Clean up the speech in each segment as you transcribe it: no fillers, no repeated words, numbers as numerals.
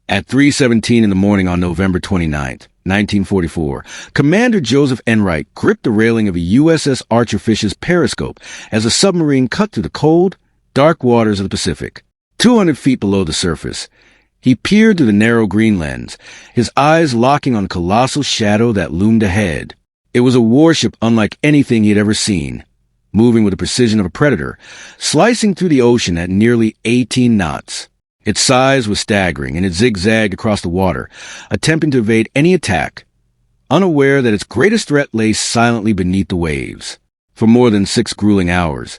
At 3:17 in the morning on November 29th, 1944, Commander Joseph Enright gripped the railing of a USS Archerfish's periscope as a submarine cut through the cold, dark waters of the Pacific. 200 feet below the surface, he peered through the narrow green lens, his eyes locking on a colossal shadow that loomed ahead. It was a warship unlike anything he had ever seen, moving with the precision of a predator, slicing through the ocean at nearly 18 knots. Its size was staggering, and it zigzagged across the water, attempting to evade any attack, unaware that its greatest threat lay silently beneath the waves. For more than 6 grueling hours,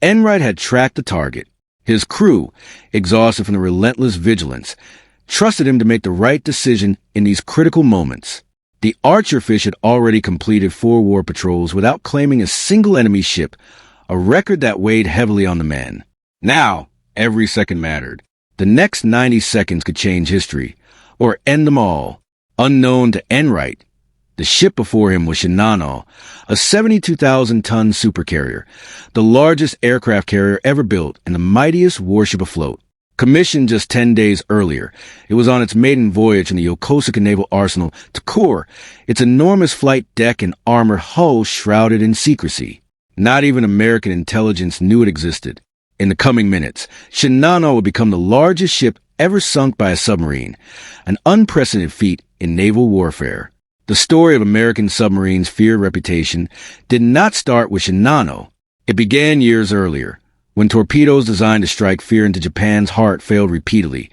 Enright had tracked the target. His crew, exhausted from the relentless vigilance, trusted him to make the right decision in these critical moments. The Archerfish had already completed 4 war patrols without claiming a single enemy ship, a record that weighed heavily on the men. Now, every second mattered. The next 90 seconds could change history, or end them all. Unknown to Enright, the ship before him was Shinano, a 72,000-ton supercarrier, the largest aircraft carrier ever built and the mightiest warship afloat. Commissioned just 10 days earlier, it was on its maiden voyage from the Yokosuka Naval Arsenal to Kure, its enormous flight deck and armor hull shrouded in secrecy. Not even American intelligence knew it existed. In the coming minutes, Shinano would become the largest ship ever sunk by a submarine, an unprecedented feat in naval warfare. The story of American submarines' feared reputation did not start with Shinano. It began years earlier, when torpedoes designed to strike fear into Japan's heart failed repeatedly,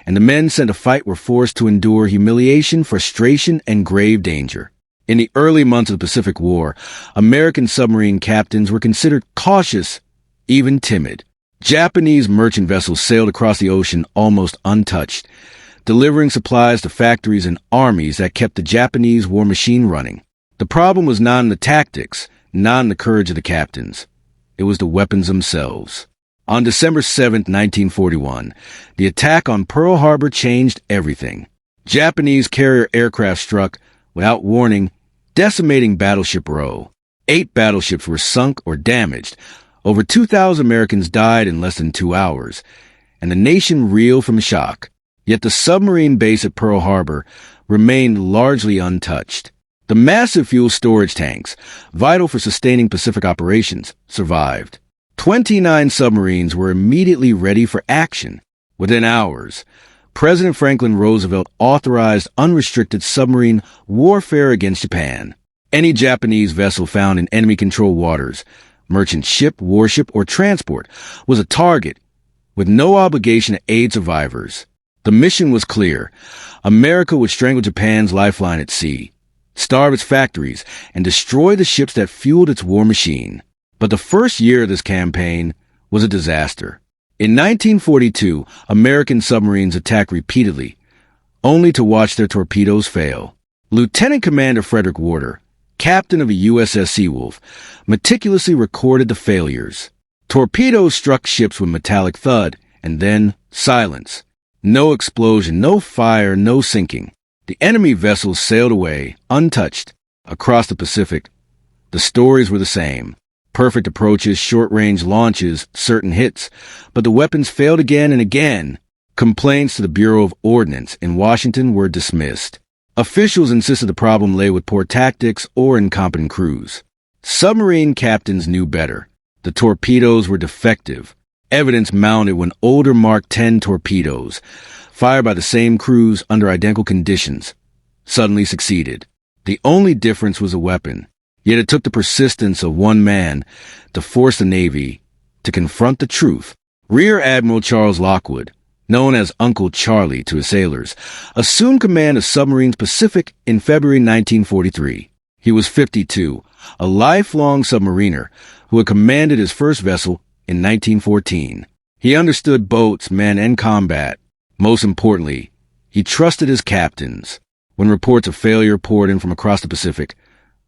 and the men sent to fight were forced to endure humiliation, frustration, and grave danger. In the early months of the Pacific War, American submarine captains were considered cautious, even timid. Japanese merchant vessels sailed across the ocean almost untouched, delivering supplies to factories and armies that kept the Japanese war machine running. The problem was not in the tactics, not in the courage of the captains. It was the weapons themselves. On December 7, 1941, the attack on Pearl Harbor changed everything. Japanese carrier aircraft struck, without warning, decimating Battleship Row. 8 battleships were sunk or damaged. Over 2,000 Americans died in less than 2 hours, and the nation reeled from shock. Yet the submarine base at Pearl Harbor remained largely untouched. The massive fuel storage tanks, vital for sustaining Pacific operations, survived. 29 submarines were immediately ready for action. Within hours, President Franklin Roosevelt authorized unrestricted submarine warfare against Japan. Any Japanese vessel found in enemy-controlled waters, merchant ship, warship, or transport, was a target, with no obligation to aid survivors. The mission was clear. America would strangle Japan's lifeline at sea, starve its factories, and destroy the ships that fueled its war machine. But the first year of this campaign was a disaster. In 1942, American submarines attacked repeatedly, only to watch their torpedoes fail. Lieutenant Commander Frederick Warder, captain of the USS Seawolf, meticulously recorded the failures. Torpedoes struck ships with metallic thud, and then silence. No explosion, no fire, no sinking. The enemy vessels sailed away, untouched, across the Pacific. The stories were the same. Perfect approaches, short-range launches, certain hits, but the weapons failed again and again. Complaints to the Bureau of Ordnance in Washington were dismissed. Officials insisted the problem lay with poor tactics or incompetent crews. Submarine captains knew better. The torpedoes were defective. Evidence mounted when older Mark X torpedoes, fired by the same crews under identical conditions, suddenly succeeded. The only difference was a weapon, yet it took the persistence of one man to force the Navy to confront the truth. Rear Admiral Charles Lockwood, known as Uncle Charlie to his sailors, assumed command of Submarines Pacific in February 1943. He was 52, a lifelong submariner who had commanded his first vessel in 1914. He understood boats, men, and combat. Most importantly, he trusted his captains. When reports of failure poured in from across the Pacific,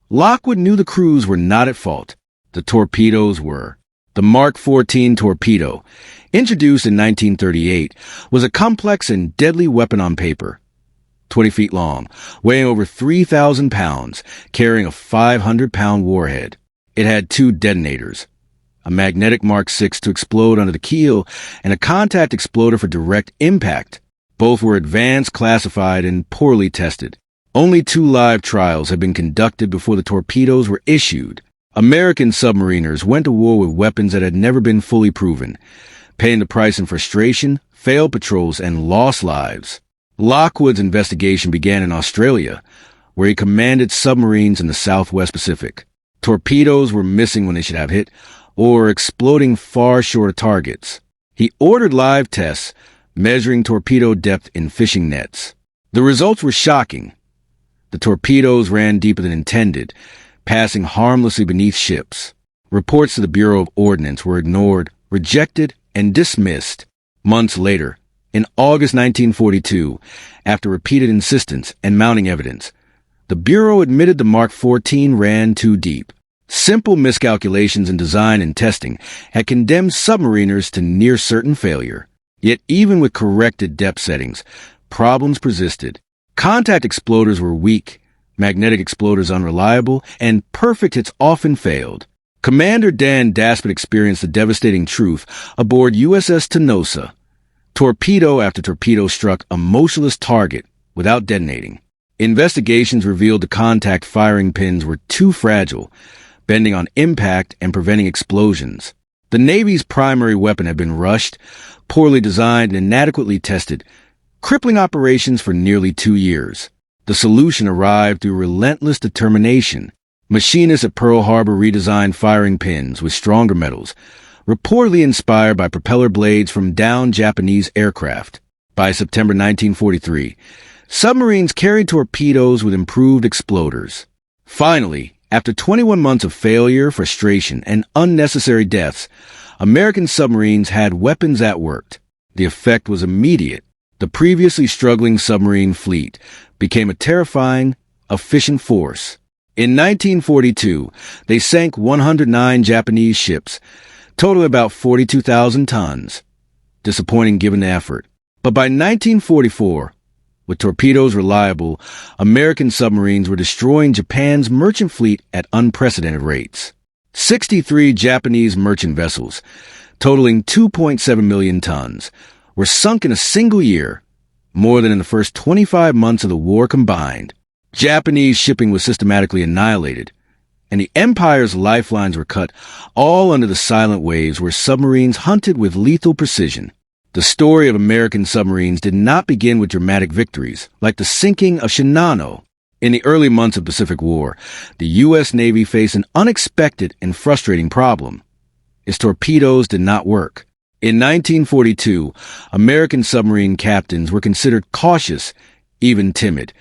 Lockwood knew the crews were not at fault. The torpedoes were. The Mark XIV torpedo, introduced in 1938, was a complex and deadly weapon on paper. 20 feet long, weighing over 3,000 pounds, carrying a 500-pound warhead. It had 2 detonators, a magnetic Mark VI to explode under the keel, and a contact exploder for direct impact. Both were advanced, classified, and poorly tested. Only 2 live trials had been conducted before the torpedoes were issued. American submariners went to war with weapons that had never been fully proven, paying the price in frustration, failed patrols, and lost lives. Lockwood's investigation began in Australia, where he commanded submarines in the Southwest Pacific. Torpedoes were missing when they should have hit, or exploding far short of targets. He ordered live tests, measuring torpedo depth in fishing nets. The results were shocking. The torpedoes ran deeper than intended, passing harmlessly beneath ships. Reports to the Bureau of Ordnance were ignored, rejected, and dismissed. Months later, in August 1942, after repeated insistence and mounting evidence, the Bureau admitted the Mark 14 ran too deep. Simple miscalculations in design and testing had condemned submariners to near-certain failure. Yet even with corrected depth settings, problems persisted. Contact exploders were weak, magnetic exploders unreliable, and perfect hits often failed. Commander Dan Daspit experienced the devastating truth aboard USS Tenosa. Torpedo after torpedo struck a motionless target without detonating. Investigations revealed the contact firing pins were too fragile, bending on impact and preventing explosions. The Navy's primary weapon had been rushed, poorly designed, and inadequately tested, crippling operations for nearly 2 years. The solution arrived through relentless determination. Machinists at Pearl Harbor redesigned firing pins with stronger metals, reportedly inspired by propeller blades from downed Japanese aircraft. By September 1943, submarines carried torpedoes with improved exploders. Finally, after 21 months of failure, frustration, and unnecessary deaths, American submarines had weapons that worked. The effect was immediate. The previously struggling submarine fleet became a terrifying, efficient force. In 1942, they sank 109 Japanese ships, totaling about 42,000 tons. Disappointing given the effort. But by 1944, with torpedoes reliable, American submarines were destroying Japan's merchant fleet at unprecedented rates. 63 Japanese merchant vessels, totaling 2.7 million tons, were sunk in a single year, more than in the first 25 months of the war combined. Japanese shipping was systematically annihilated, and the empire's lifelines were cut, all under the silent waves where submarines hunted with lethal precision. The story of American submarines did not begin with dramatic victories, like the sinking of Shinano. In the early months of the Pacific War, the U.S. Navy faced an unexpected and frustrating problem. Its torpedoes did not work. In 1942, American submarine captains were considered cautious, even timid,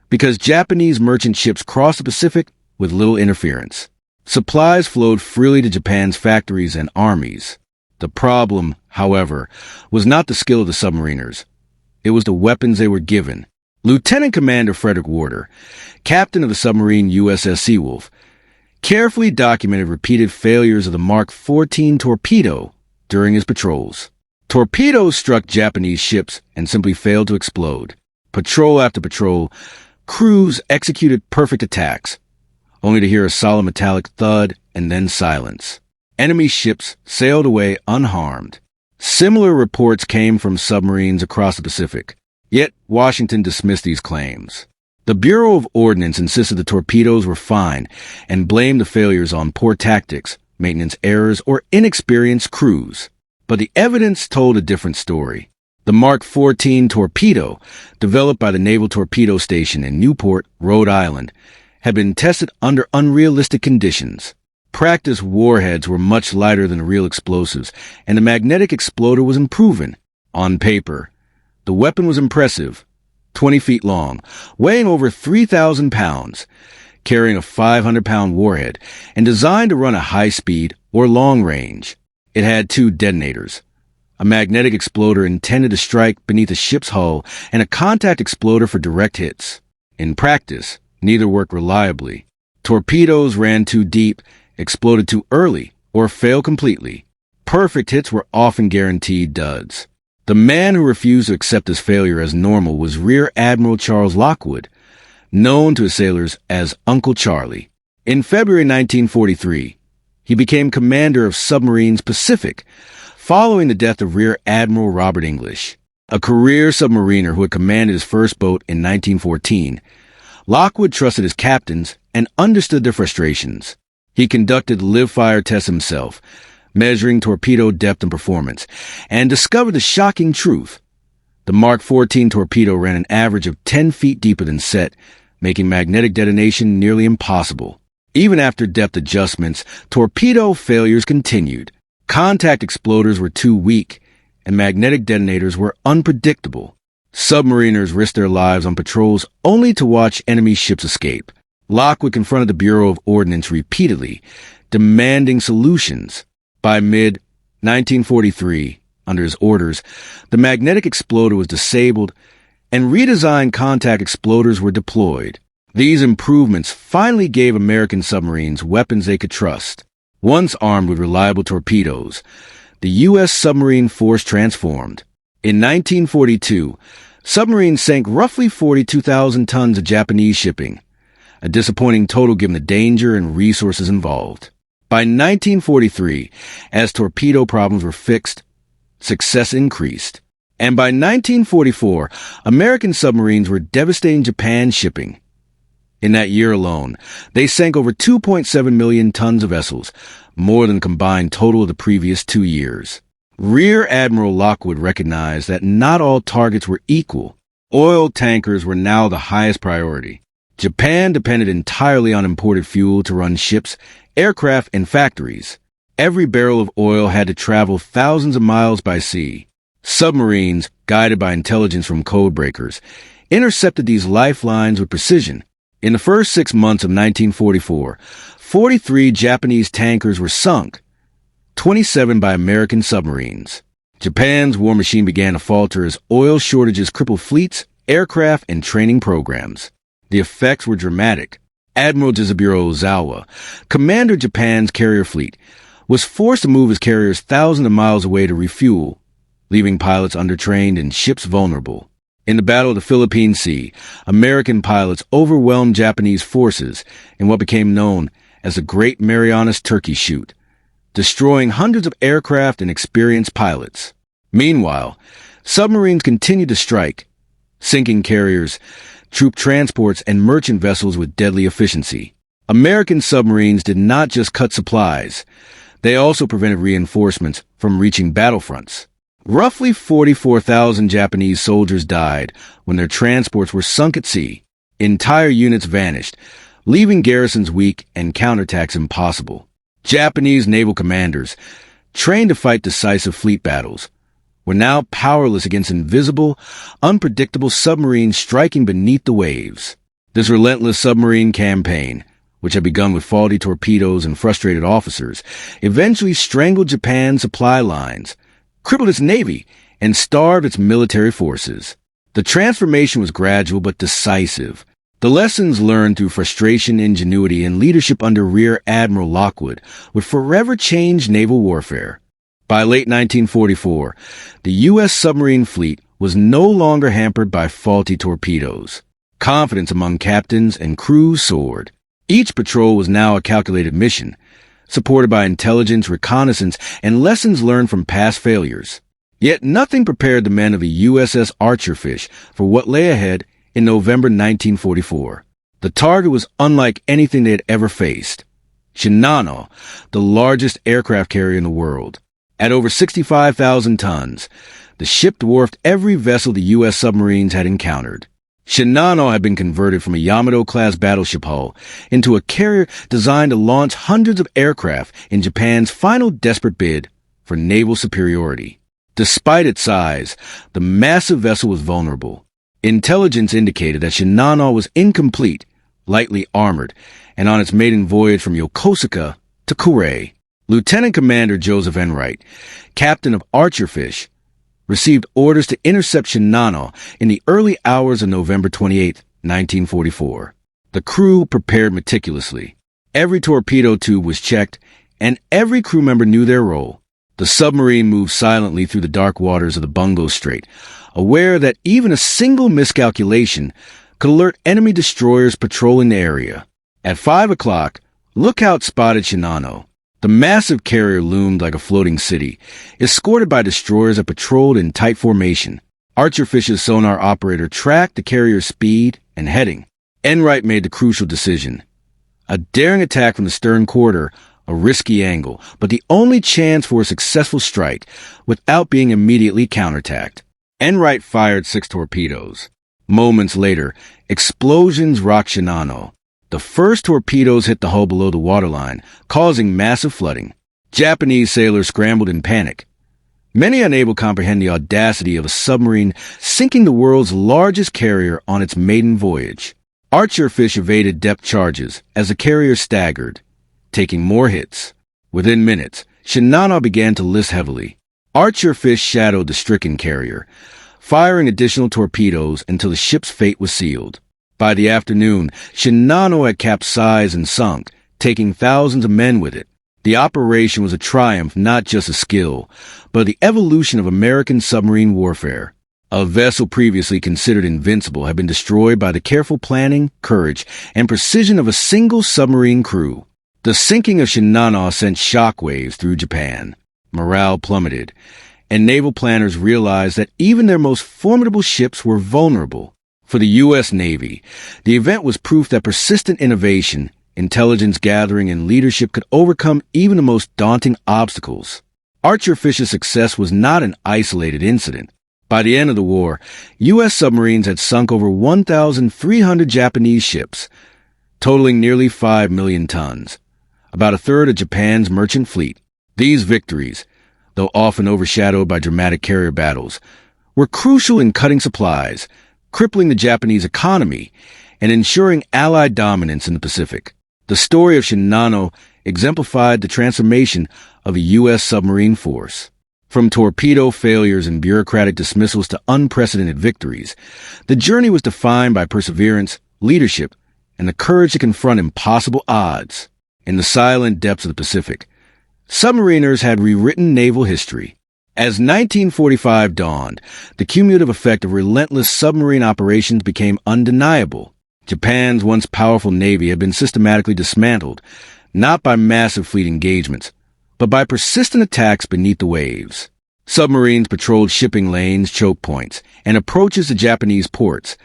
because Japanese merchant ships crossed the Pacific with little interference. Supplies flowed freely to Japan's factories and armies. The problem, however, was not the skill of the submariners. It was the weapons they were given. Lieutenant Commander Frederick Warder, captain of the submarine USS Seawolf, carefully documented repeated failures of the Mark 14 torpedo during his patrols. Torpedoes struck Japanese ships and simply failed to explode. Patrol after patrol, crews executed perfect attacks, only to hear a solid metallic thud and then silence. Enemy ships sailed away unharmed. Similar reports came from submarines across the Pacific, yet Washington dismissed these claims. The Bureau of Ordnance insisted the torpedoes were fine and blamed the failures on poor tactics, maintenance errors, or inexperienced crews. But the evidence told a different story. The Mark 14 torpedo, developed by the Naval Torpedo Station in Newport, Rhode Island, had been tested under unrealistic conditions. Practice warheads were much lighter than the real explosives, and the magnetic exploder was unproven. On paper, the weapon was impressive, 20 feet long, weighing over 3,000 pounds, carrying a 500-pound warhead, and designed to run at high speed or long range. It had 2 detonators, a magnetic exploder intended to strike beneath a ship's hull, and a contact exploder for direct hits. In practice, neither worked reliably. Torpedoes ran too deep, exploded too early, or failed completely. Perfect hits were often guaranteed duds. The man who refused to accept this failure as normal was Rear Admiral Charles Lockwood, known to his sailors as Uncle Charlie. In February 1943, he became commander of Submarines Pacific, following the death of Rear Admiral Robert English. A career submariner who had commanded his first boat in 1914, Lockwood trusted his captains and understood their frustrations. He conducted live-fire tests himself, measuring torpedo depth and performance, and discovered the shocking truth. The Mark 14 torpedo ran an average of 10 feet deeper than set, making magnetic detonation nearly impossible. Even after depth adjustments, torpedo failures continued. Contact exploders were too weak, and magnetic detonators were unpredictable. Submariners risked their lives on patrols only to watch enemy ships escape. Lockwood confronted the Bureau of Ordnance repeatedly, demanding solutions. By mid-1943, under his orders, the magnetic exploder was disabled and redesigned contact exploders were deployed. These improvements finally gave American submarines weapons they could trust. Once armed with reliable torpedoes, the U.S. submarine force transformed. In 1942, submarines sank roughly 42,000 tons of Japanese shipping, a disappointing total given the danger and resources involved. By 1943, as torpedo problems were fixed, success increased. And by 1944, American submarines were devastating Japan's shipping. In that year alone, they sank over 2.7 million tons of vessels, more than the combined total of the previous 2 years. Rear Admiral Lockwood recognized that not all targets were equal. Oil tankers were now the highest priority. Japan depended entirely on imported fuel to run ships, aircraft, and factories. Every barrel of oil had to travel thousands of miles by sea. Submarines, guided by intelligence from codebreakers, intercepted these lifelines with precision. In the first 6 months of 1944, 43 Japanese tankers were sunk, 27 by American submarines. Japan's war machine began to falter as oil shortages crippled fleets, aircraft, and training programs. The effects were dramatic. Admiral Jizaburo Ozawa, commander of Japan's carrier fleet, was forced to move his carriers thousands of miles away to refuel, leaving pilots undertrained and ships vulnerable. In the Battle of the Philippine Sea, American pilots overwhelmed Japanese forces in what became known as the Great Marianas Turkey Shoot, destroying hundreds of aircraft and experienced pilots. Meanwhile, submarines continued to strike, sinking carriers, troop transports, and merchant vessels with deadly efficiency. American submarines did not just cut supplies, they also prevented reinforcements from reaching battlefronts. Roughly 44,000 Japanese soldiers died when their transports were sunk at sea. Entire units vanished, leaving garrisons weak and counterattacks impossible. Japanese naval commanders, trained to fight decisive fleet battles, were now powerless against invisible, unpredictable submarines striking beneath the waves. This relentless submarine campaign, which had begun with faulty torpedoes and frustrated officers, eventually strangled Japan's supply lines, crippled its navy, and starved its military forces. The transformation was gradual but decisive. The lessons learned through frustration, ingenuity, and leadership under Rear Admiral Lockwood would forever change naval warfare. By late 1944, the U.S. submarine fleet was no longer hampered by faulty torpedoes. Confidence among captains and crews soared. Each patrol was now a calculated mission, supported by intelligence, reconnaissance, and lessons learned from past failures. Yet nothing prepared the men of the USS Archerfish for what lay ahead in November 1944. The target was unlike anything they had ever faced. Shinano, the largest aircraft carrier in the world. At over 65,000 tons, the ship dwarfed every vessel the U.S. submarines had encountered. Shinano had been converted from a Yamato-class battleship hull into a carrier designed to launch hundreds of aircraft in Japan's final desperate bid for naval superiority. Despite its size, the massive vessel was vulnerable. Intelligence indicated that Shinano was incomplete, lightly armored, and on its maiden voyage from Yokosuka to Kure. Lieutenant Commander Joseph Enright, captain of Archerfish, received orders to intercept Shinano in the early hours of November 28, 1944. The crew prepared meticulously. Every torpedo tube was checked, and every crew member knew their role. The submarine moved silently through the dark waters of the Bungo Strait, aware that even a single miscalculation could alert enemy destroyers patrolling the area. At 5 o'clock, Lookout spotted Shinano. The massive carrier loomed like a floating city, escorted by destroyers that patrolled in tight formation. Archerfish's sonar operator tracked the carrier's speed and heading. Enright made the crucial decision. A daring attack from the stern quarter, a risky angle, but the only chance for a successful strike without being immediately counterattacked. Enright fired 6 torpedoes. Moments later, explosions rocked Shinano. The first torpedoes hit the hull below the waterline, causing massive flooding. Japanese sailors scrambled in panic, many unable to comprehend the audacity of a submarine sinking the world's largest carrier on its maiden voyage. Archerfish evaded depth charges as the carrier staggered, taking more hits. Within minutes, Shinano began to list heavily. Archerfish shadowed the stricken carrier, firing additional torpedoes until the ship's fate was sealed. By the afternoon, Shinano had capsized and sunk, taking thousands of men with it. The operation was a triumph not just of skill, but the evolution of American submarine warfare. A vessel previously considered invincible had been destroyed by the careful planning, courage, and precision of a single submarine crew. The sinking of Shinano sent shockwaves through Japan. Morale plummeted, and naval planners realized that even their most formidable ships were vulnerable. For the U.S. Navy, the event was proof that persistent innovation, intelligence gathering, and leadership could overcome even the most daunting obstacles. Archerfish's success was not an isolated incident. By the end of the war, U.S. submarines had sunk over 1,300 Japanese ships, totaling nearly 5 million tons, about a third of Japan's merchant fleet. These victories, though often overshadowed by dramatic carrier battles, were crucial in cutting supplies, crippling the Japanese economy, and ensuring Allied dominance in the Pacific. The story of Shinano exemplified the transformation of a U.S. submarine force. From torpedo failures and bureaucratic dismissals to unprecedented victories, the journey was defined by perseverance, leadership, and the courage to confront impossible odds. In the silent depths of the Pacific, submariners had rewritten naval history. As 1945 dawned, the cumulative effect of relentless submarine operations became undeniable. Japan's once powerful navy had been systematically dismantled, not by massive fleet engagements, but by persistent attacks beneath the waves. Submarines patrolled shipping lanes, choke points, and approaches to Japanese ports,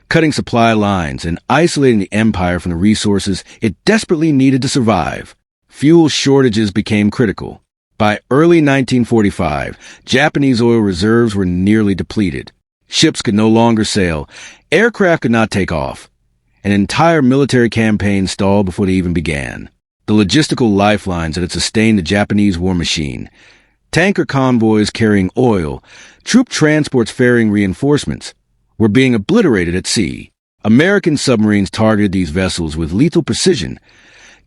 cutting supply lines and isolating the empire from the resources it desperately needed to survive. Fuel shortages became critical. By early 1945, Japanese oil reserves were nearly depleted. Ships could no longer sail, aircraft could not take off. An entire military campaign stalled before they even began. The logistical lifelines that had sustained the Japanese war machine, tanker convoys carrying oil, troop transports ferrying reinforcements, were being obliterated at sea. American submarines targeted these vessels with lethal precision,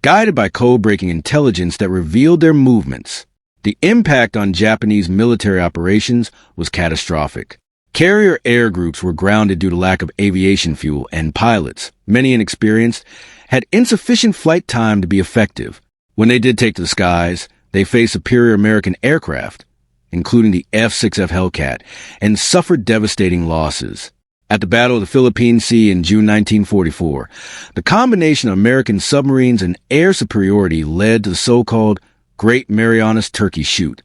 guided by code-breaking intelligence that revealed their movements. The impact on Japanese military operations was catastrophic. Carrier air groups were grounded due to lack of aviation fuel, and pilots, many inexperienced, had insufficient flight time to be effective. When they did take to the skies, they faced superior American aircraft, including the F-6F Hellcat, and suffered devastating losses. At the Battle of the Philippine Sea in June 1944, the combination of American submarines and air superiority led to the so-called Great Marianas Turkey Shoot,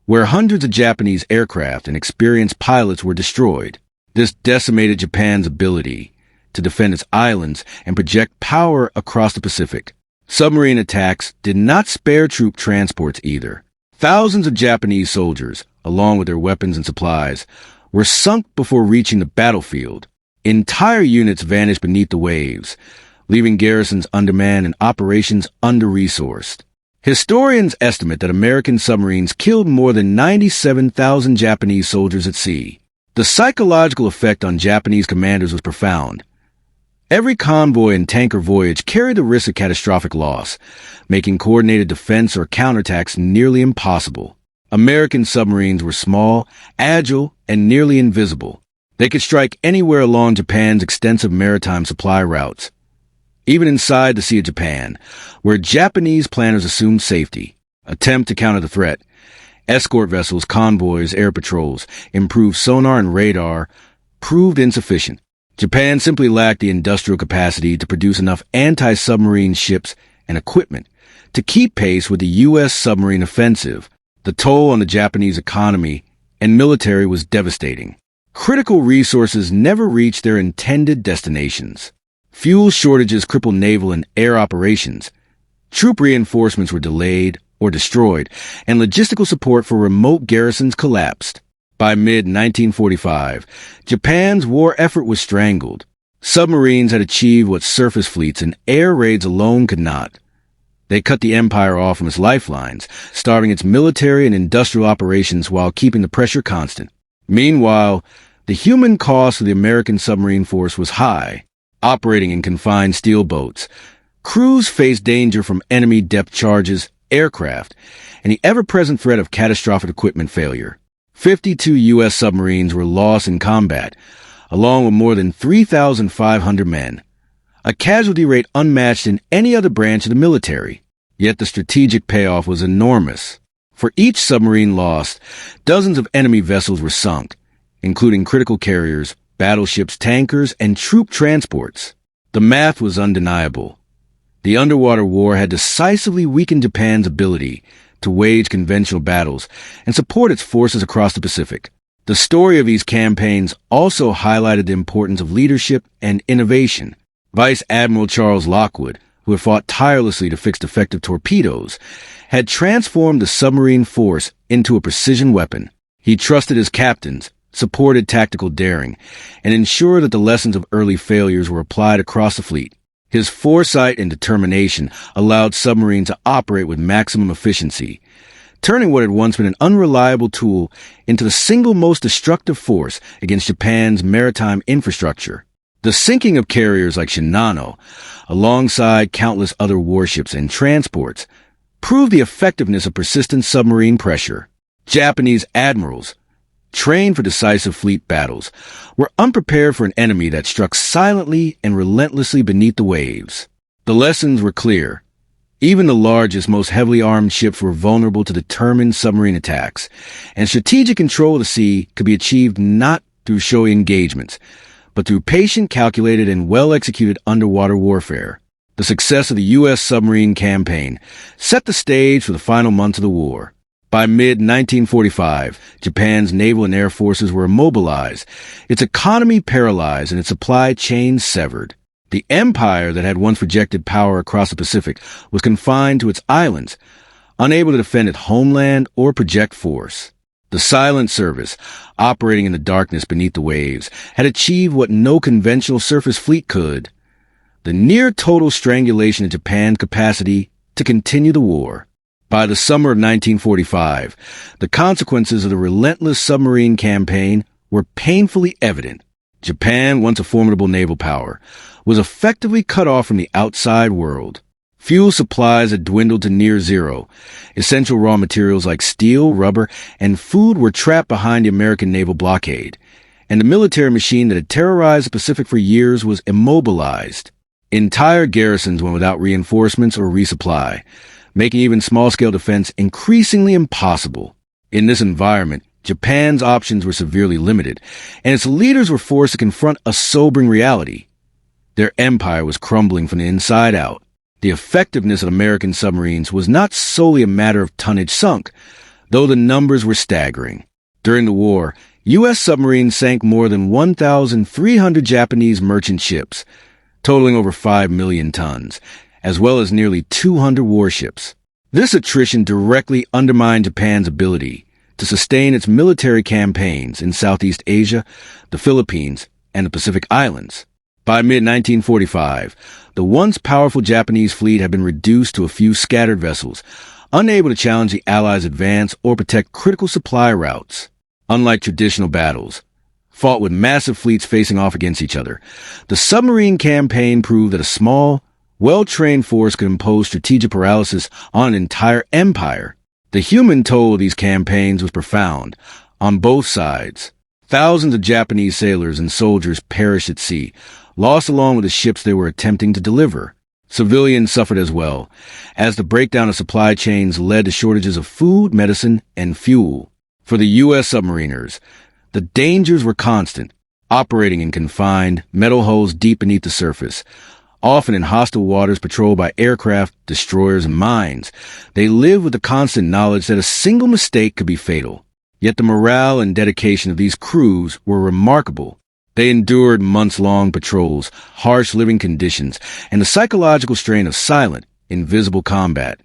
where hundreds of Japanese aircraft and experienced pilots were destroyed. This decimated Japan's ability to defend its islands and project power across the Pacific. Submarine attacks did not spare troop transports either. Thousands of Japanese soldiers, along with their weapons and supplies, were sunk before reaching the battlefield. Entire units vanished beneath the waves, leaving garrisons undermanned and operations under-resourced. Historians estimate that American submarines killed more than 97,000 Japanese soldiers at sea. The psychological effect on Japanese commanders was profound. Every convoy and tanker voyage carried the risk of catastrophic loss, making coordinated defense or counterattacks nearly impossible. American submarines were small, agile, and nearly invisible. They could strike anywhere along Japan's extensive maritime supply routes, even inside the Sea of Japan, where Japanese planners assumed safety. Attempt to counter the threat. Escort vessels, convoys, air patrols, improved sonar and radar proved insufficient. Japan simply lacked the industrial capacity to produce enough anti-submarine ships and equipment to keep pace with the U.S. submarine offensive. The toll on the Japanese economy and military was devastating. Critical resources never reached their intended destinations. Fuel shortages crippled naval and air operations. Troop reinforcements were delayed or destroyed, and logistical support for remote garrisons collapsed. By mid-1945, Japan's war effort was strangled. Submarines had achieved what surface fleets and air raids alone could not. They cut the empire off from its lifelines, starving its military and industrial operations while keeping the pressure constant. Meanwhile, the human cost of the American submarine force was high. Operating in confined steel boats, crews faced danger from enemy depth charges, aircraft, and the ever-present threat of catastrophic equipment failure. 52 U.S. submarines were lost in combat, along with more than 3,500 men, a casualty rate unmatched in any other branch of the military. Yet the strategic payoff was enormous. For each submarine lost, dozens of enemy vessels were sunk, including critical carriers, battleships, tankers, and troop transports. The math was undeniable. The underwater war had decisively weakened Japan's ability to wage conventional battles and support its forces across the Pacific. The story of these campaigns also highlighted the importance of leadership and innovation. Vice Admiral Charles Lockwood, who had fought tirelessly to fix defective torpedoes, had transformed the submarine force into a precision weapon. He trusted his captains, supported tactical daring, and ensured that the lessons of early failures were applied across the fleet. His foresight and determination allowed submarines to operate with maximum efficiency, turning what had once been an unreliable tool into the single most destructive force against Japan's maritime infrastructure. The sinking of carriers like Shinano, alongside countless other warships and transports, proved the effectiveness of persistent submarine pressure. Japanese admirals, trained for decisive fleet battles, were unprepared for an enemy that struck silently and relentlessly beneath the waves. The lessons were clear. Even the largest, most heavily armed ships were vulnerable to determined submarine attacks, and strategic control of the sea could be achieved not through showy engagements, but through patient, calculated, and well-executed underwater warfare. The success of the U.S. submarine campaign set the stage for the final months of the war. By mid-1945, Japan's naval and air forces were immobilized, its economy paralyzed, and its supply chain severed. The empire that had once projected power across the Pacific was confined to its islands, unable to defend its homeland or project force. The silent service, operating in the darkness beneath the waves, had achieved what no conventional surface fleet could: the near-total strangulation of Japan's capacity to continue the war. By the summer of 1945, the consequences of the relentless submarine campaign were painfully evident. Japan, once a formidable naval power, was effectively cut off from the outside world. Fuel supplies had dwindled to near zero. Essential raw materials like steel, rubber, and food were trapped behind the American naval blockade, and the military machine that had terrorized the Pacific for years was immobilized. Entire garrisons went without reinforcements or resupply, making even small-scale defense increasingly impossible. In this environment, Japan's options were severely limited, and its leaders were forced to confront a sobering reality. Their empire was crumbling from the inside out. The effectiveness of American submarines was not solely a matter of tonnage sunk, though the numbers were staggering. During the war, U.S. submarines sank more than 1,300 Japanese merchant ships, totaling over 5 million tons, as well as nearly 200 warships. This attrition directly undermined Japan's ability to sustain its military campaigns in Southeast Asia, the Philippines, and the Pacific Islands. By mid-1945, the once powerful Japanese fleet had been reduced to a few scattered vessels, unable to challenge the Allies' advance or protect critical supply routes. Unlike traditional battles, fought with massive fleets facing off against each other, the submarine campaign proved that a small, well-trained force could impose strategic paralysis on an entire empire. The human toll of these campaigns was profound, on both sides. Thousands of Japanese sailors and soldiers perished at sea, lost along with the ships they were attempting to deliver. Civilians suffered as well, as the breakdown of supply chains led to shortages of food, medicine, and fuel. For the U.S. submariners, the dangers were constant, operating in confined, metal hulls deep beneath the surface, often in hostile waters patrolled by aircraft, destroyers, and mines. They lived with the constant knowledge that a single mistake could be fatal. Yet the morale and dedication of these crews were remarkable. They endured months-long patrols, harsh living conditions, and the psychological strain of silent, invisible combat,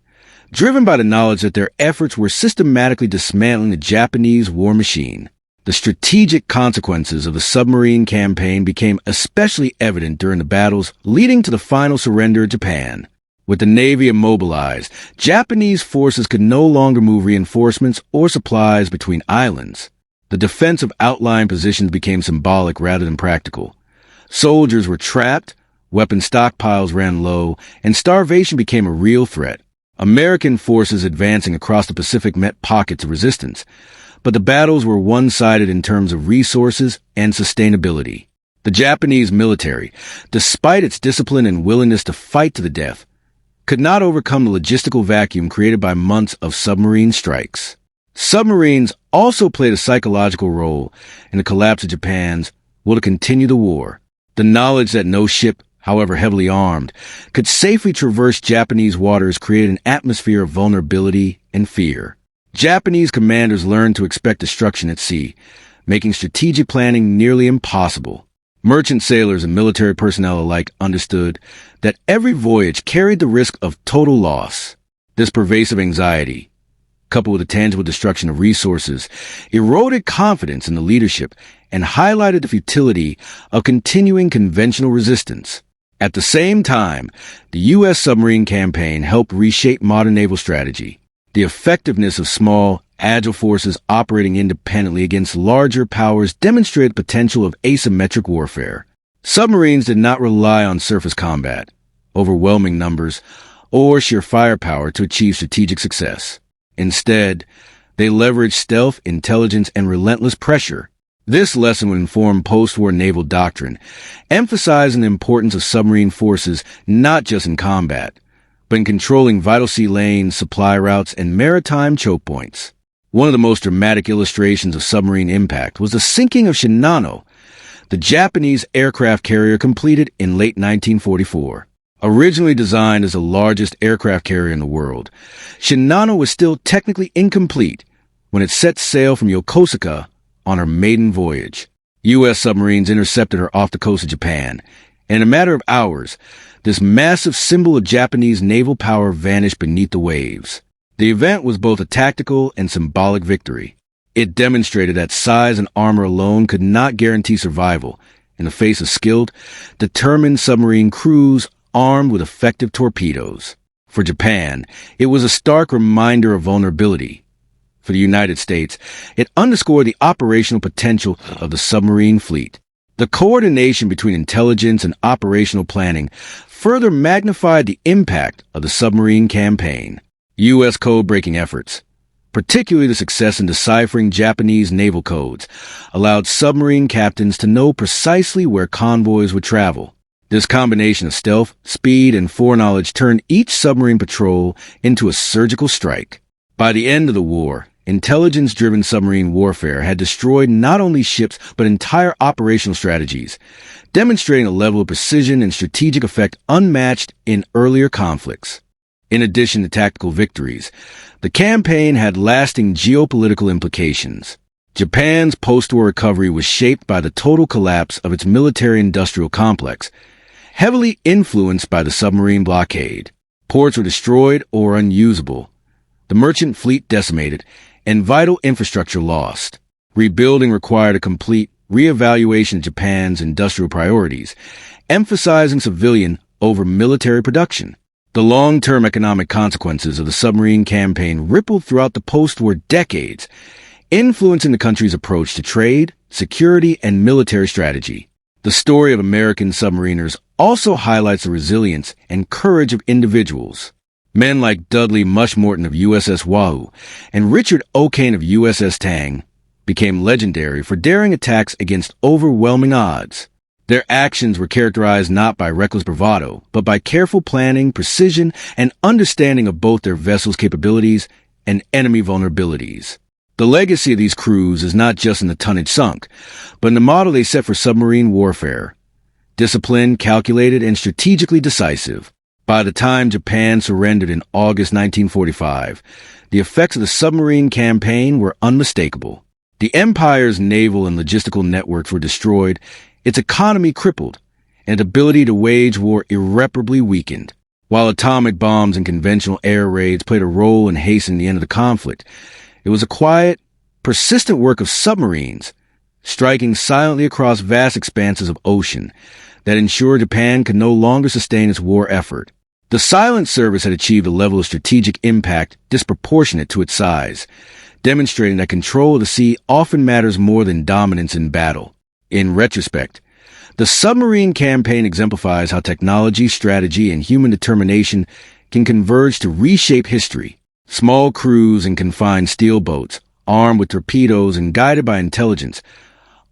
driven by the knowledge that their efforts were systematically dismantling the Japanese war machine. The strategic consequences of the submarine campaign became especially evident during the battles leading to the final surrender of Japan. With the Navy immobilized, Japanese forces could no longer move reinforcements or supplies between islands. The defense of outlying positions became symbolic rather than practical. Soldiers were trapped, weapon stockpiles ran low, and starvation became a real threat. American forces advancing across the Pacific met pockets of resistance, but the battles were one-sided in terms of resources and sustainability. The Japanese military, despite its discipline and willingness to fight to the death, could not overcome the logistical vacuum created by months of submarine strikes. Submarines also played a psychological role in the collapse of Japan's will to continue the war. The knowledge that no ship, however heavily armed, could safely traverse Japanese waters created an atmosphere of vulnerability and fear. Japanese commanders learned to expect destruction at sea, making strategic planning nearly impossible. Merchant sailors and military personnel alike understood that every voyage carried the risk of total loss. This pervasive anxiety, coupled with the tangible destruction of resources, eroded confidence in the leadership and highlighted the futility of continuing conventional resistance. At the same time, the U.S. submarine campaign helped reshape modern naval strategy. The effectiveness of small, agile forces operating independently against larger powers demonstrated the potential of asymmetric warfare. Submarines did not rely on surface combat, overwhelming numbers, or sheer firepower to achieve strategic success. Instead, they leveraged stealth, intelligence, and relentless pressure. This lesson would inform post-war naval doctrine, emphasizing the importance of submarine forces not just in combat, but in controlling vital sea lanes, supply routes, and maritime choke points. One of the most dramatic illustrations of submarine impact was the sinking of Shinano, the Japanese aircraft carrier completed in late 1944. Originally designed as the largest aircraft carrier in the world, Shinano was still technically incomplete when it set sail from Yokosuka on her maiden voyage. U.S. submarines intercepted her off the coast of Japan, and in a matter of hours, this massive symbol of Japanese naval power vanished beneath the waves. The event was both a tactical and symbolic victory. It demonstrated that size and armor alone could not guarantee survival in the face of skilled, determined submarine crews armed with effective torpedoes. For Japan, it was a stark reminder of vulnerability. For the United States, it underscored the operational potential of the submarine fleet. The coordination between intelligence and operational planning further magnified the impact of the submarine campaign. U.S. code-breaking efforts, particularly the success in deciphering Japanese naval codes, allowed submarine captains to know precisely where convoys would travel. This combination of stealth, speed, and foreknowledge turned each submarine patrol into a surgical strike. By the end of the war, intelligence-driven submarine warfare had destroyed not only ships but entire operational strategies, demonstrating a level of precision and strategic effect unmatched in earlier conflicts. In addition to tactical victories, the campaign had lasting geopolitical implications. Japan's post-war recovery was shaped by the total collapse of its military-industrial complex, heavily influenced by the submarine blockade. Ports were destroyed or unusable, the merchant fleet decimated, and vital infrastructure lost. Rebuilding required a complete reevaluation of Japan's industrial priorities, emphasizing civilian over military production. The long-term economic consequences of the submarine campaign rippled throughout the post-war decades, influencing the country's approach to trade, security, and military strategy. The story of American submariners also highlights the resilience and courage of individuals. Men like Dudley Mushmorton of USS Wahoo and Richard O'Kane of USS Tang became legendary for daring attacks against overwhelming odds. Their actions were characterized not by reckless bravado, but by careful planning, precision, and understanding of both their vessel's capabilities and enemy vulnerabilities. The legacy of these crews is not just in the tonnage sunk, but in the model they set for submarine warfare. Disciplined, calculated, and strategically decisive. By the time Japan surrendered in August 1945, the effects of the submarine campaign were unmistakable. The empire's naval and logistical networks were destroyed, its economy crippled, and its ability to wage war irreparably weakened. While atomic bombs and conventional air raids played a role in hastening the end of the conflict, it was a quiet, persistent work of submarines, striking silently across vast expanses of ocean, that ensured Japan could no longer sustain its war effort. The silent service had achieved a level of strategic impact disproportionate to its size, demonstrating that control of the sea often matters more than dominance in battle. In retrospect, the submarine campaign exemplifies how technology, strategy, and human determination can converge to reshape history. Small crews and confined steel boats, armed with torpedoes and guided by intelligence,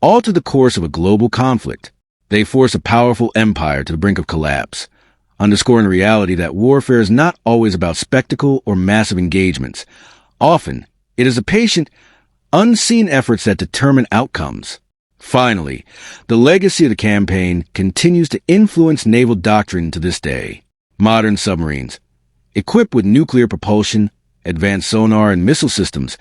altered the course of a global conflict. They forced a powerful empire to the brink of collapse, underscoring the reality that warfare is not always about spectacle or massive engagements. Often, it is the patient, unseen efforts that determine outcomes. Finally, the legacy of the campaign continues to influence naval doctrine to this day. Modern submarines, equipped with nuclear propulsion, advanced sonar and missile systems,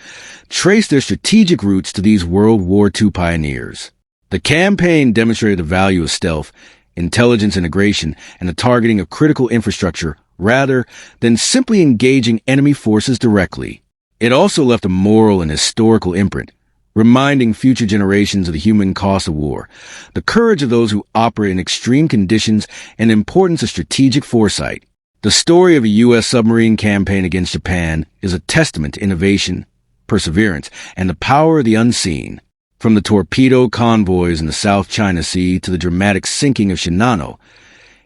trace their strategic roots to these World War II pioneers. The campaign demonstrated the value of stealth, intelligence integration, and the targeting of critical infrastructure rather than simply engaging enemy forces directly. It also left a moral and historical imprint, reminding future generations of the human cost of war, the courage of those who operate in extreme conditions, and the importance of strategic foresight. The story of a U.S. submarine campaign against Japan is a testament to innovation, perseverance, and the power of the unseen. From the torpedo convoys in the South China Sea to the dramatic sinking of Shinano,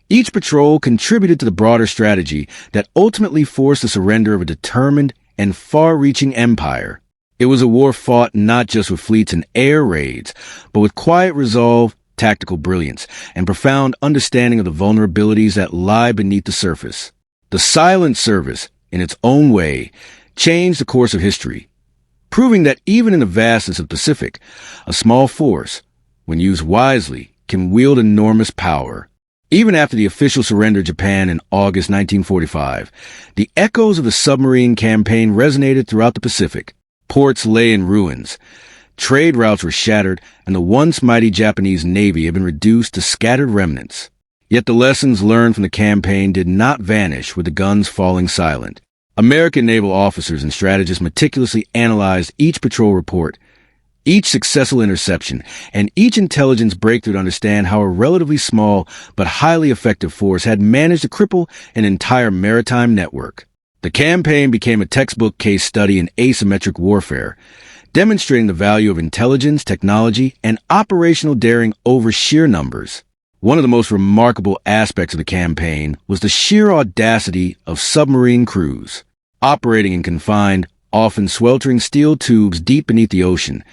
each patrol contributed to the broader strategy that ultimately forced the surrender of a determined and far-reaching empire. It was a war fought not just with fleets and air raids, but with quiet resolve, tactical brilliance, and profound understanding of the vulnerabilities that lie beneath the surface. The silent service, in its own way, changed the course of history, proving that even in the vastness of the Pacific, a small force, when used wisely, can wield enormous power. Even after the official surrender of Japan in August 1945, the echoes of the submarine campaign resonated throughout the Pacific. Ports lay in ruins, trade routes were shattered, and the once mighty Japanese Navy had been reduced to scattered remnants. Yet the lessons learned from the campaign did not vanish with the guns falling silent. American naval officers and strategists meticulously analyzed each patrol report, each successful interception, and each intelligence breakthrough to understand how a relatively small but highly effective force had managed to cripple an entire maritime network. The campaign became a textbook case study in asymmetric warfare, demonstrating the value of intelligence, technology, and operational daring over sheer numbers. One of the most remarkable aspects of the campaign was the sheer audacity of submarine crews. Operating in confined, often sweltering steel tubes deep beneath the ocean,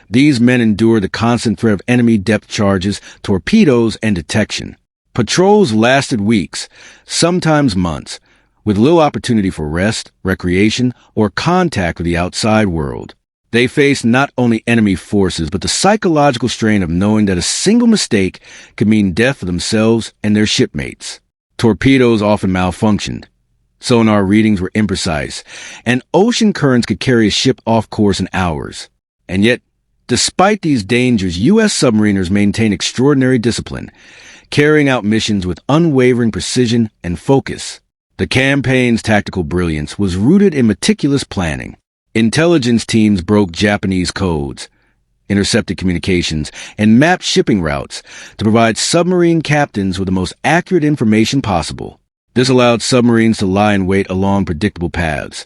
these men endured the constant threat of enemy depth charges, torpedoes, and detection. Patrols lasted weeks, sometimes months, with little opportunity for rest, recreation, or contact with the outside world. They faced not only enemy forces, but the psychological strain of knowing that a single mistake could mean death for themselves and their shipmates. Torpedoes often malfunctioned. Sonar readings were imprecise, and ocean currents could carry a ship off course in hours. And yet, despite these dangers, U.S. submariners maintained extraordinary discipline, carrying out missions with unwavering precision and focus. The campaign's tactical brilliance was rooted in meticulous planning. Intelligence teams broke Japanese codes, intercepted communications, and mapped shipping routes to provide submarine captains with the most accurate information possible. This allowed submarines to lie in wait along predictable paths,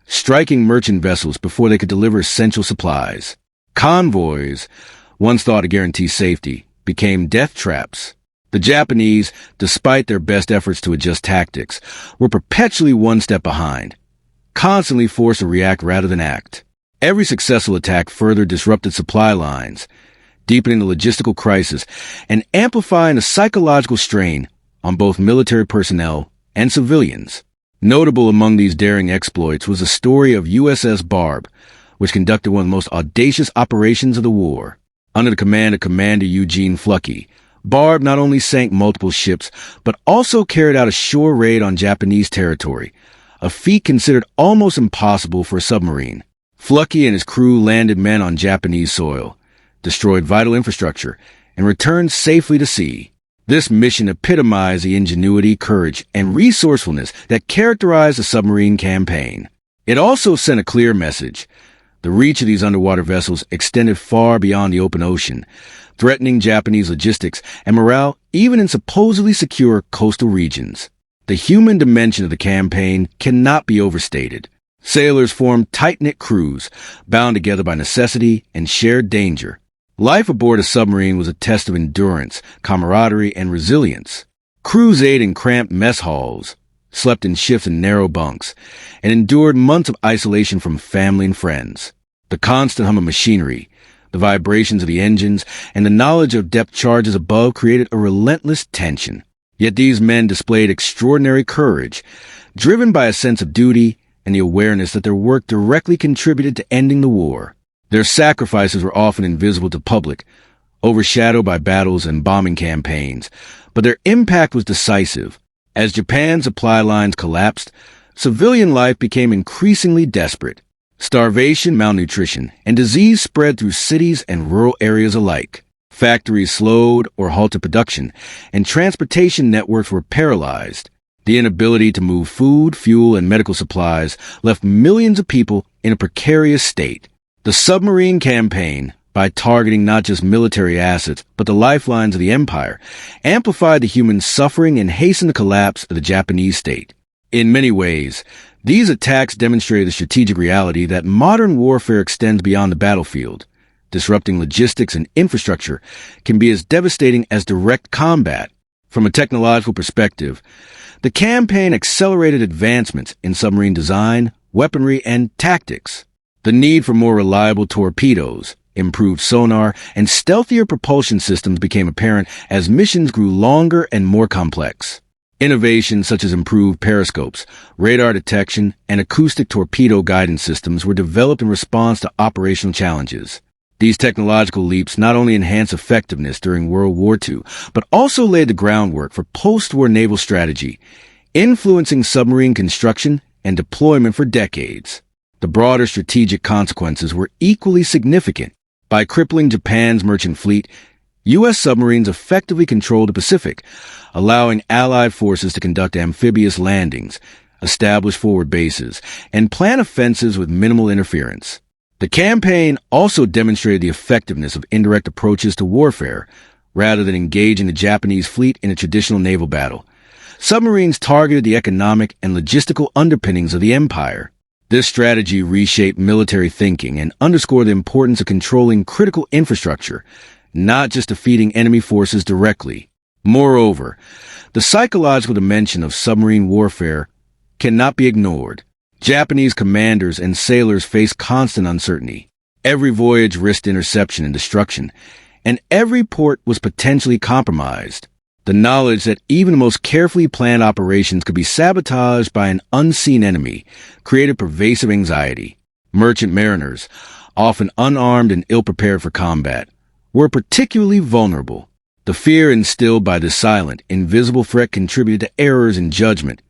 striking merchant vessels before they could deliver essential supplies. Convoys, once thought to guarantee safety, became death traps. The Japanese, despite their best efforts to adjust tactics, were perpetually one step behind, constantly forced to react rather than act. Every successful attack further disrupted supply lines, deepening the logistical crisis and amplifying the psychological strain on both military personnel and civilians. Notable among these daring exploits was the story of USS Barb, which conducted one of the most audacious operations of the war. Under the command of Commander Eugene Fluckey, Barb not only sank multiple ships, but also carried out a shore raid on Japanese territory, a feat considered almost impossible for a submarine. Flucky and his crew landed men on Japanese soil, destroyed vital infrastructure, and returned safely to sea. This mission epitomized the ingenuity, courage, and resourcefulness that characterized the submarine campaign. It also sent a clear message. The reach of these underwater vessels extended far beyond the open ocean, threatening Japanese logistics and morale even in supposedly secure coastal regions. The human dimension of the campaign cannot be overstated. Sailors formed tight-knit crews, bound together by necessity and shared danger. Life aboard a submarine was a test of endurance, camaraderie, and resilience. Crews ate in cramped mess halls, slept in shifts in narrow bunks, and endured months of isolation from family and friends. The constant hum of machinery, the vibrations of the engines, and the knowledge of depth charges above created a relentless tension. Yet these men displayed extraordinary courage, driven by a sense of duty and the awareness that their work directly contributed to ending the war. Their sacrifices were often invisible to public, overshadowed by battles and bombing campaigns, but their impact was decisive. As Japan's supply lines collapsed, civilian life became increasingly desperate. Starvation, malnutrition, and disease spread through cities and rural areas alike. Factories slowed or halted production, and transportation networks were paralyzed. The inability to move food, fuel, and medical supplies left millions of people in a precarious state. The submarine campaign, by targeting not just military assets, but the lifelines of the empire, amplified the human suffering and hastened the collapse of the Japanese state. In many ways, these attacks demonstrated the strategic reality that modern warfare extends beyond the battlefield. Disrupting logistics and infrastructure can be as devastating as direct combat. From a technological perspective, the campaign accelerated advancements in submarine design, weaponry, and tactics. The need for more reliable torpedoes, improved sonar, and stealthier propulsion systems became apparent as missions grew longer and more complex. Innovations such as improved periscopes, radar detection, and acoustic torpedo guidance systems were developed in response to operational challenges. These technological leaps not only enhanced effectiveness during World War II, but also laid the groundwork for post-war naval strategy, influencing submarine construction and deployment for decades. The broader strategic consequences were equally significant. By crippling Japan's merchant fleet, U.S. submarines effectively controlled the Pacific, allowing Allied forces to conduct amphibious landings, establish forward bases, and plan offensives with minimal interference. The campaign also demonstrated the effectiveness of indirect approaches to warfare, rather than engaging the Japanese fleet in a traditional naval battle. Submarines targeted the economic and logistical underpinnings of the empire. This strategy reshaped military thinking and underscored the importance of controlling critical infrastructure, not just defeating enemy forces directly. Moreover, the psychological dimension of submarine warfare cannot be ignored. Japanese commanders and sailors faced constant uncertainty. Every voyage risked interception and destruction, and every port was potentially compromised. The knowledge that even the most carefully planned operations could be sabotaged by an unseen enemy created pervasive anxiety. Merchant mariners, often unarmed and ill-prepared for combat, were particularly vulnerable. The fear instilled by this silent, invisible threat contributed to errors in judgment,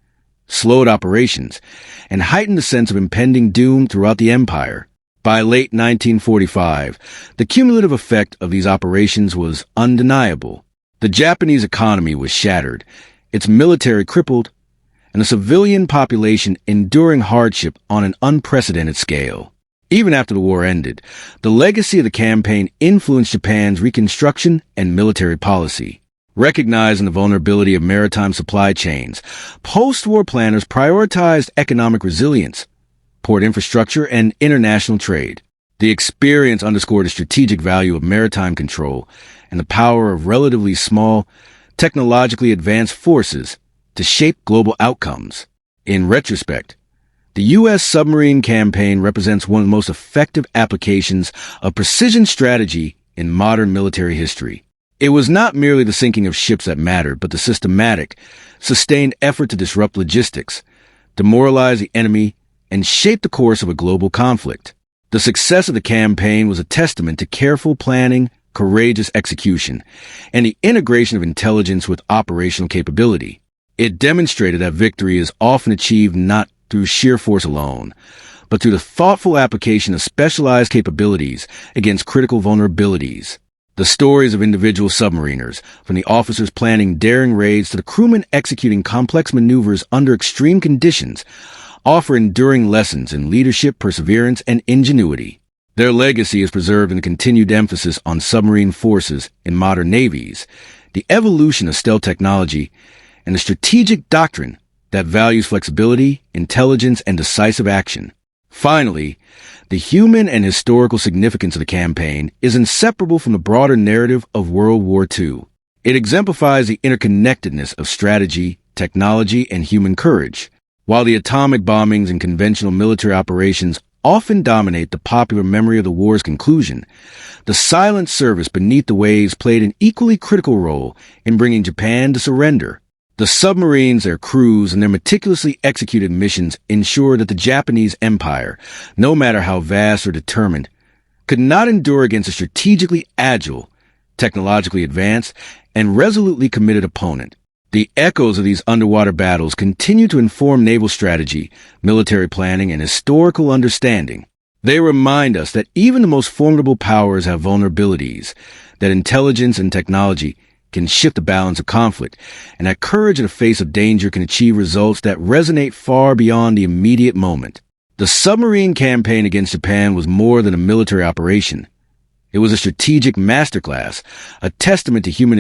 slowed operations, and heightened the sense of impending doom throughout the empire. By late 1945, the cumulative effect of these operations was undeniable. The Japanese economy was shattered, its military crippled, and the civilian population enduring hardship on an unprecedented scale. Even after the war ended, the legacy of the campaign influenced Japan's reconstruction and military policy. Recognizing the vulnerability of maritime supply chains, post-war planners prioritized economic resilience, port infrastructure, and international trade. The experience underscored the strategic value of maritime control and the power of relatively small, technologically advanced forces to shape global outcomes. In retrospect, the U.S. submarine campaign represents one of the most effective applications of precision strategy in modern military history. It was not merely the sinking of ships that mattered, but the systematic, sustained effort to disrupt logistics, demoralize the enemy, and shape the course of a global conflict. The success of the campaign was a testament to careful planning, courageous execution, and the integration of intelligence with operational capability. It demonstrated that victory is often achieved not through sheer force alone, but through the thoughtful application of specialized capabilities against critical vulnerabilities. The stories of individual submariners, from the officers planning daring raids to the crewmen executing complex maneuvers under extreme conditions, offer enduring lessons in leadership, perseverance, and ingenuity. Their legacy is preserved in the continued emphasis on submarine forces in modern navies, the evolution of stealth technology, and the strategic doctrine that values flexibility, intelligence, and decisive action. Finally, the human and historical significance of the campaign is inseparable from the broader narrative of World War II. It exemplifies the interconnectedness of strategy, technology, and human courage. While the atomic bombings and conventional military operations often dominate the popular memory of the war's conclusion, the silent service beneath the waves played an equally critical role in bringing Japan to surrender. The submarines, their crews, and their meticulously executed missions ensured that the Japanese Empire, no matter how vast or determined, could not endure against a strategically agile, technologically advanced, and resolutely committed opponent. The echoes of these underwater battles continue to inform naval strategy, military planning, and historical understanding. They remind us that even the most formidable powers have vulnerabilities, that intelligence and technology can shift the balance of conflict, and that courage in the face of danger can achieve results that resonate far beyond the immediate moment. The submarine campaign against Japan was more than a military operation. It was a strategic masterclass, a testament to human